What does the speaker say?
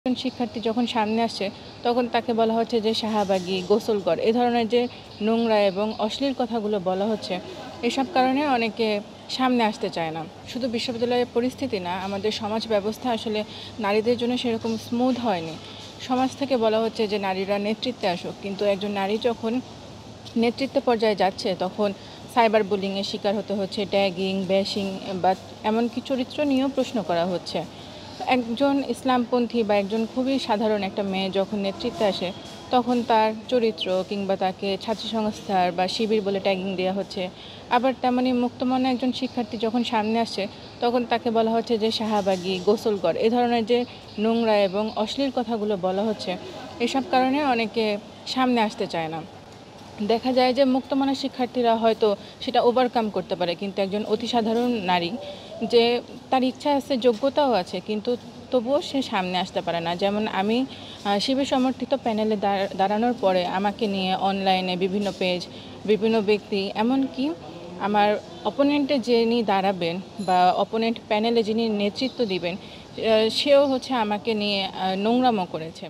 একজন শিক্ষার্থী যখন সামনে আসছে তখন তাকে বলা হচ্ছে যে শাহবাগী, গোসলকর এ ধরনের যে নোংরা এবং অশ্লীল কথাগুলো বলা হচ্ছে, এসব কারণে অনেকে সামনে আসতে চায় না। শুধু বিশ্ববিদ্যালয়ের পরিস্থিতি না, আমাদের সমাজ ব্যবস্থা আসলে নারীদের জন্য সেরকম স্মুথ হয়নি। সমাজ থেকে বলা হচ্ছে যে নারীরা নেতৃত্বে আসুক, কিন্তু একজন নারী যখন নেতৃত্ব পর্যায়ে যাচ্ছে তখন সাইবার বুলিংয়ের শিকার হতে হচ্ছে, ট্যাগিং, ব্যাশিং বা এমনকি চরিত্র নিয়েও প্রশ্ন করা হচ্ছে। একজন ইসলামপন্থী বা একজন খুবই সাধারণ একটা মেয়ে যখন নেতৃত্বে আসে তখন তার চরিত্র কিংবা তাকে ছাত্রী সংস্থার বা শিবির বলে ট্যাগিং দেওয়া হচ্ছে। আবার তেমনি মুক্তমনা একজন শিক্ষার্থী যখন সামনে আসছে তখন তাকে বলা হচ্ছে যে শাহবাগী, গোসলকর এ ধরনের যে নোংরা এবং অশ্লীল কথাগুলো বলা হচ্ছে, এসব কারণে অনেকে সামনে আসতে চায় না। দেখা যায় যে মুক্তমনা শিক্ষার্থীরা হয়তো সেটা ওভারকাম করতে পারে, কিন্তু একজন অতি সাধারণ নারী যে তার ইচ্ছা আছে, যোগ্যতাও আছে, কিন্তু তবুও সে সামনে আসতে পারে না। যেমন আমি শিবির সমর্থিত প্যানেলে দাঁড়ানোর পরে আমাকে নিয়ে অনলাইনে বিভিন্ন পেজ, বিভিন্ন ব্যক্তি, এমনকি আমার অপোনেন্টে যিনি দাঁড়াবেন বা অপোনেন্ট প্যানেলে যিনি নেতৃত্ব দিবেন, সেও হচ্ছে আমাকে নিয়ে নোংরামো করেছে।